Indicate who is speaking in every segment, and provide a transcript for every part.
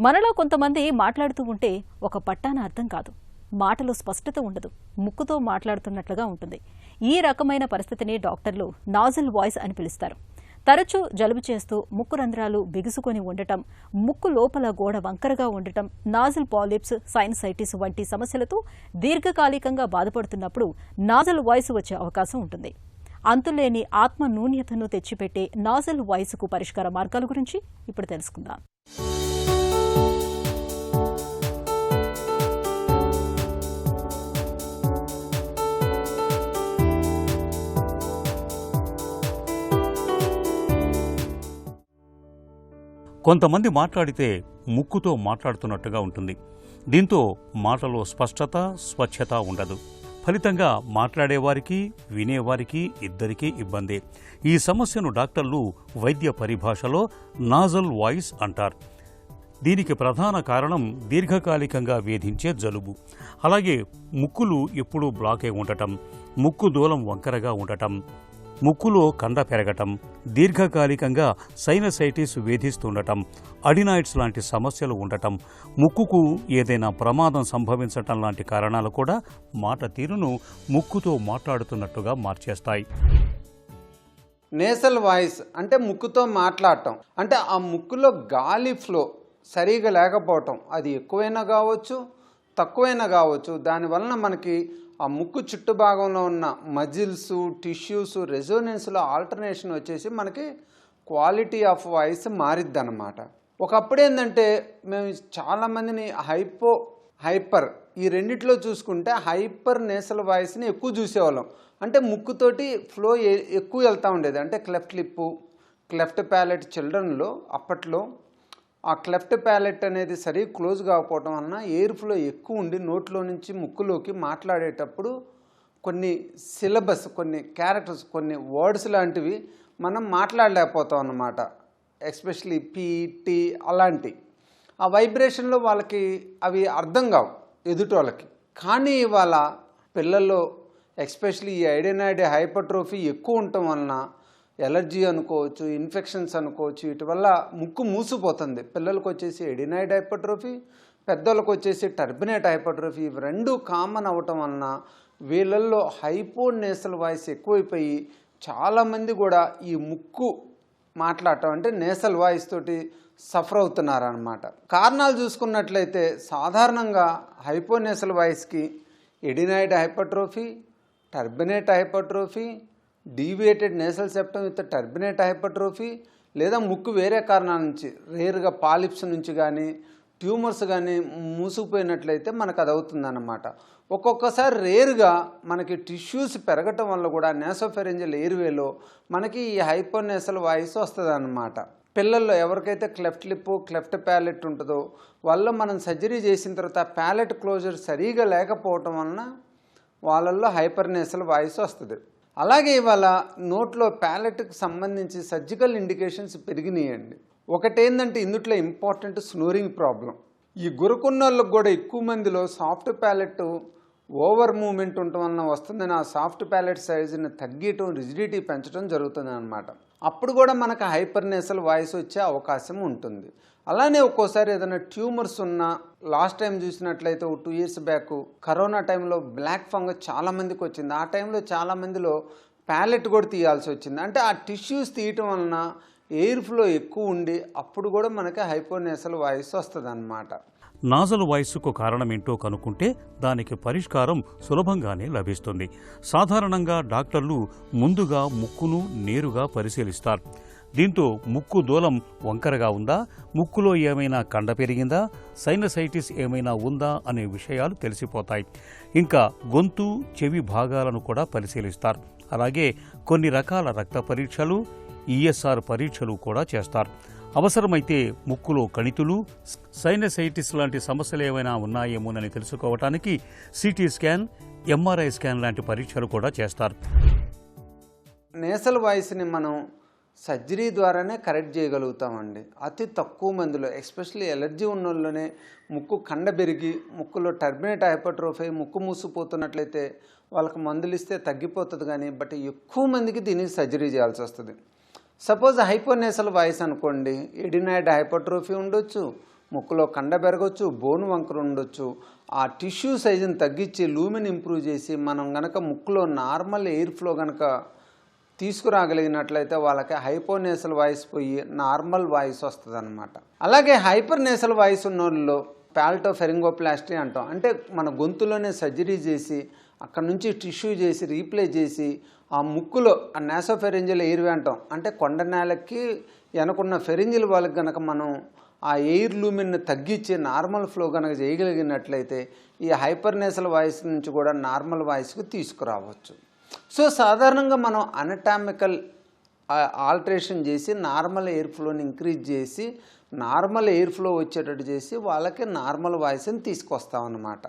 Speaker 1: మనలో కొంతమంది మాట్లాడుతూ ఉంటే ఒక పట్టాన అర్థం కాదు. మాటలో స్పష్టత ఉండదు. ముక్కుతో మాట్లాడుతున్నట్లుగా ఉంటుంది. ఈ రకమైన పరిస్థితిని డాక్టర్లు నాజల్ వాయిస్ అని పిలుస్తారు. తరచూ జలుబు చేస్తూ ముక్కు రంధ్రాలు బిగుసుకొని ఉండటం, ముక్కు లోపల గోడ వంకరగా ఉండటం, నాజల్ పాలిప్స్, సైనసైటిస్ వంటి సమస్యలతో దీర్ఘకాలికంగా బాధపడుతున్నప్పుడు నాజల్ వాయిస్ వచ్చే అవకాశం ఉంటుంది. అంతులేని ఆత్మ నూన్యతను తెచ్చిపెట్టే నాజల్ వాయిస్కు పరిష్కార మార్గాల గురించి ఇప్పుడు తెలుసుకుందాం.
Speaker 2: కొంతమంది మాట్లాడితే ముక్కుతో మాట్లాడుతున్నట్టుగా ఉంటుంది. దీంతో మాటలో స్పష్టత, స్వచ్ఛత ఉండదు. ఫలితంగా మాట్లాడేవారికి, వినేవారికి ఇద్దరికీ ఇబ్బందే. ఈ సమస్యను డాక్టర్లు వైద్య పరిభాషలో నాజల్ వాయిస్ అంటారు. దీనికి ప్రధాన కారణం దీర్ఘకాలికంగా వేధించే జలుబు. అలాగే ముక్కులు ఎప్పుడూ బ్లాక్ అయి ఉండటం, ముక్కు దూలం వంకరగా ఉండటం, ముక్కులో కండ పెరగటం, దీర్ఘకాలికంగా సైనసైటిస్ వేధిస్తుండటం, అడినాయిడ్స్ లాంటి సమస్యలు ఉండటం, ముక్కుకు ఏదైనా ప్రమాదం సంభవించటం లాంటి కారణాలు కూడా మాట తీరును ముక్కుతో మాట్లాడుతున్నట్టుగా మార్చేస్తాయి.
Speaker 3: నేసల్ వాయిస్ అంటే ముక్కుతో మాట్లాడటం, అంటే ఆ ముక్కులో గాలి ఫ్లో సరిగా లేకపోవటం. అది ఎక్కువైనా కావచ్చు, తక్కువైనా కావచ్చు. దానివలన మనకి ఆ ముక్కు చుట్టూ భాగంలో ఉన్న మజిల్స్, టిష్యూస్, రెజోనెన్స్లో ఆల్టర్నేషన్ వచ్చేసి మనకి క్వాలిటీ ఆఫ్ వాయిస్ మారిద్ది అన్నమాట. ఒకప్పుడు ఏంటంటే మేము చాలామందిని హైపర్ ఈ రెండిట్లో చూసుకుంటే హైపర్ నేసల్ వాయిస్ని ఎక్కువ చూసేవాళ్ళం. అంటే ముక్కుతోటి ఫ్లో ఎక్కువ వెళ్తూ ఉండేది. అంటే క్లెఫ్ట్ లిప్పు, క్లెఫ్ట్ ప్యాలెట్ చిల్డ్రన్లో అప్పట్లో ఆ క్లెఫ్ట్ ప్యాలెట్ అనేది సరి క్లోజ్ కాకపోవటం వలన ఎయిర్ ఫ్లో ఎక్కువ ఉండి నోట్లో నుంచి ముక్కులోకి మాట్లాడేటప్పుడు కొన్ని సిలబస్, కొన్ని క్యారెక్టర్స్, కొన్ని వర్డ్స్ లాంటివి మనం మాట్లాడలేకపోతాం అన్నమాట. ఎస్పెషలీ పీ, టీ అలాంటి ఆ వైబ్రేషన్లో వాళ్ళకి అవి అర్థం కావు ఎదుటోళ్ళకి. కానీ ఇవాళ పిల్లల్లో ఎస్పెషలీ ఈ అడెనాయిడ్ హైపర్ట్రోఫీ ఎక్కువ ఉండటం వలన ఎలర్జీ అనుకోవచ్చు, ఇన్ఫెక్షన్స్ అనుకోవచ్చు, వీటి వల్ల ముక్కు మూసిపోతుంది. పిల్లలకు వచ్చేసి అడెనాయిడ్ హైపర్ట్రోఫీ, పెద్దలకు వచ్చేసి టర్బినేట్ హైపర్ట్రోఫీ. ఇవి రెండు కామన్ అవ్వటం వలన వీళ్ళల్లో హైపోనేసల్ వాయిస్ ఎక్కువైపోయి చాలామంది కూడా ఈ ముక్కు మాట్లాడటం అంటే నేసల్ వాయిస్ తోటి సఫర్ అవుతున్నారన్నమాట. కారణాలు చూసుకున్నట్లయితే సాధారణంగా హైపోనేసల్ వాయిస్కి adenoid hypertrophy, turbinate hypertrophy, deviated nasal septum with turbinate hypertrophy, లేదా ముక్కు వేరే కారణాల నుంచి రేర్గా పాలిప్స్ నుంచి కానీ ట్యూమర్స్ కానీ మూసుకుపోయినట్లయితే మనకు అది అవుతుందన్నమాట. ఒక్కొక్కసారి రేరుగా మనకి టిష్యూస్ పెరగటం వల్ల కూడా నేసోఫెరెంజియల్ ఎయిర్వేలో మనకి ఈ హైపోనేసల్ వాయిస్ వస్తుంది అన్నమాట. పిల్లల్లో ఎవరికైతే క్లెఫ్ట్ లిప్, క్లెఫ్ట్ ప్యాలెట్ ఉంటుందో వాళ్ళలో మనం సర్జరీ చేసిన తర్వాత ప్యాలెట్ క్లోజర్ సరిగా లేకపోవటం వలన వాళ్ళల్లో హైపర్నేసల్ వాయిస్ వస్తుంది. అలాగే ఇవాళ నోట్లో ప్యాలెట్కి సంబంధించి సర్జికల్ ఇండికేషన్స్ పెరిగినాయండి. ఒకటేంటంటే ఇందుట్లో ఇంపార్టెంట్ స్నోరింగ్ ప్రాబ్లం. ఈ గురకున్న వాళ్ళకి కూడా ఎక్కువ మందిలో సాఫ్ట్ ప్యాలెట్ ఓవర్ మూమెంట్ ఉండటం వలన వస్తుందని ఆ సాఫ్ట్ ప్యాలెట్ సైజుని తగ్గియటం, రిజిడిటీ పెంచడం జరుగుతుంది అన్నమాట. అప్పుడు కూడా మనకు హైపర్నేసల్ వాయిస్ వచ్చే అవకాశం ఉంటుంది. అలానే ఒక్కోసారి ఏదైనా ట్యూమర్స్ ఉన్నా, లాస్ట్ టైం చూసినట్లయితే 2 years బ్యాక్ కరోనా టైంలో బ్లాక్ ఫంగస్ చాలామందికి వచ్చింది. ఆ టైంలో చాలామందిలో ప్యాలెట్ కూడా తీయాల్సి వచ్చింది. అంటే ఆ టిష్యూస్ తీయటం వలన ఎయిర్ ఫ్లో ఎక్కువ ఉండి అప్పుడు కూడా మనకి హైపోనేసల్ వాయిస్ వస్తుంది అన్నమాట.
Speaker 2: నాజల్ వాయిస్కు కారణమేంటో కనుక్కుంటే దానికి పరిష్కారం సులభంగానే లభిస్తుంది. సాధారణంగా డాక్టర్లు ముందుగా ముక్కును నేరుగా పరిశీలిస్తారు. దీంతో ముక్కు దూలం వంకరగా ఉందా, ముక్కులో ఏమైనా కండ పెరిగిందా, సైనసైటిస్ ఏమైనా ఉందా అనే విషయాలు తెలిసిపోతాయి. ఇంకా గొంతు, చెవి భాగాలను కూడా పరిశీలిస్తారు. అలాగే కొన్ని రకాల రక్త పరీక్షలు, ఈఎస్ఆర్ పరీక్షలు కూడా చేస్తారు. అవసరమైతే ముక్కులో కణితులు, సైనసైటిస్ లాంటి సమస్యలు ఏమైనా ఉన్నాయేమోనని తెలుసుకోవటానికి సిటీ స్కాన్, ఎంఆర్ఐ స్కాన్ లాంటి పరీక్షలు కూడా చేస్తారు.
Speaker 3: నేసల్ వాయిస్ని మనం సర్జరీ ద్వారానే కరెక్ట్ చేయగలుగుతామండి. అతి తక్కువ మందిలో, ఎస్పెషల్లీ ఎలర్జీ ఉన్న వాళ్ళలోనే ముక్కు కండ పెరిగి ముక్కులో టర్బినేట్ హైపర్ట్రోఫీ, ముక్కు మూసిపోతున్నట్లయితే వాళ్ళకి మందులు ఇస్తే తగ్గిపోతుంది. కానీ బట్ ఎక్కువ మందికి దీనికి సర్జరీ చేయాల్సి వస్తుంది. సపోజ్ హైపోనేసల్ వాయిస్ అనుకోండి, అడెనాయిడ్ హైపర్ట్రోఫీ ఉండొచ్చు, ముక్కులో కండ పెరగచ్చు, బోన్ వంకర ఉండొచ్చు. ఆ టిష్యూ సైజుని తగ్గించి లూమిన్ ఇంప్రూవ్ చేసి మనం గనక ముక్కులో నార్మల్ ఎయిర్ ఫ్లో గనక తీసుకురాగలిగినట్లయితే వాళ్ళకి హైపోనేసల్ వాయిస్ పోయి నార్మల్ వాయిస్ వస్తుంది అనమాట. అలాగే హైపర్ నేసల్ వాయిస్ ఉన్న వాళ్ళలో పాల్టోఫెరింగోప్లాస్టీ అంటాం. అంటే మన గొంతులోనే సర్జరీ చేసి అక్కడ నుంచి టిష్యూ చేసి రీప్లేస్ చేసి ఆ ముక్కులో ఆ నేసోఫెరింజియల్ ఎయిర్వే అంటాం. అంటే కొండ నేలకి వెనకున్న ఫెరింజిల్ వాళ్ళకి కనుక మనం ఆ ఎయిర్ లూమిన్ని తగ్గించి నార్మల్ ఫ్లో కనుక చేయగలిగినట్లయితే ఈ హైపర్ నేసల్ వాయిస్ నుంచి కూడా నార్మల్ వాయిస్కి తీసుకురావచ్చు. సో సాధారణంగా మనం అనటామికల్ ఆల్టరేషన్ చేసి నార్మల్ ఎయిర్ ఫ్లోని ఇంక్రీజ్ చేసి నార్మల్ ఎయిర్ ఫ్లో వచ్చేటట్టు చేసి వాళ్ళకి నార్మల్ వాయిస్ని తీసుకొస్తామన్నమాట.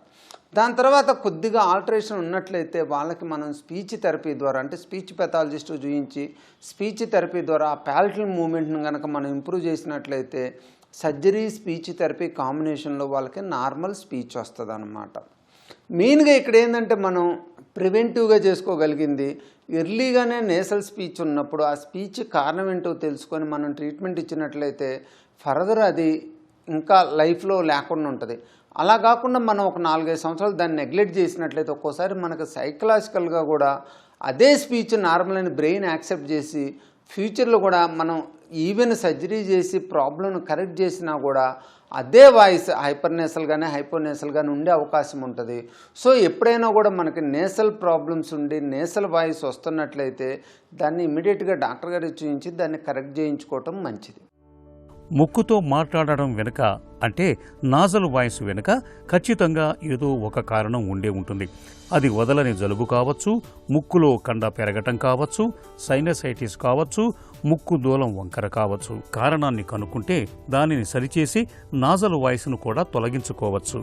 Speaker 3: దాని తర్వాత కొద్దిగా ఆల్టరేషన్ ఉన్నట్లయితే వాళ్ళకి మనం స్పీచ్ థెరపీ ద్వారా, అంటే స్పీచ్ పెథాలజిస్ట్ చూపించి స్పీచ్ థెరపీ ద్వారా ఆ ప్యాలటల్ మూమెంట్ని కనుక మనం ఇంప్రూవ్ చేసినట్లయితే సర్జరీ స్పీచ్ థెరపీ కాంబినేషన్లో వాళ్ళకి నార్మల్ స్పీచ్ వస్తుంది అన్నమాట. మెయిన్గా ఇక్కడ ఏంటంటే మనం ప్రివెంటివ్గా చేసుకోగలిగింది ఎర్లీగానే నేసల్ స్పీచ్ ఉన్నప్పుడు ఆ స్పీచ్ కారణం ఏంటో తెలుసుకొని మనం ట్రీట్మెంట్ ఇచ్చినట్లయితే ఫర్దర్ అది ఇంకా లైఫ్లో లేకుండా ఉంటుంది. అలా కాకుండా మనం ఒక 4-5 సంవత్సరాలు దాన్ని నెగ్లెక్ట్ చేసినట్లయితే ఒక్కోసారి మనకు సైకలాజికల్గా కూడా అదే స్పీచ్ నార్మల్ అని బ్రెయిన్ యాక్సెప్ట్ చేసి ఫ్యూచర్లో కూడా మనం ఈవెన్ సర్జరీ చేసి ప్రాబ్లంను కరెక్ట్ చేసినా కూడా అదే వాయిస్ హైపర్ నేసల్ కానీ హైపోనేసల్ కానీ ఉండే అవకాశం ఉంటుంది. సో ఎప్పుడైనా కూడా మనకి నేసల్ ప్రాబ్లమ్స్ ఉండి నేసల్ వాయిస్ వస్తున్నట్లయితే దాన్ని ఇమీడియట్గా డాక్టర్ గారికి చూపించి దాన్ని కరెక్ట్ చేయించుకోవటం మంచిది.
Speaker 2: ముక్కుతో మాట్లాడడం వెనుక, అంటే నాజల్ వాయిస్ వెనుక ఖచ్చితంగా ఏదో ఒక కారణం ఉండే ఉంటుంది. అది వదలని జలుబు కావచ్చు, ముక్కులో కండ పెరగటం కావచ్చు, సైనసైటిస్ కావచ్చు, ముక్కు దూలం వంకర కావచ్చు. కారణాన్ని కనుక్కుంటే దానిని సరిచేసి నాజల్ వాయిస్ను కూడా తొలగించుకోవచ్చు.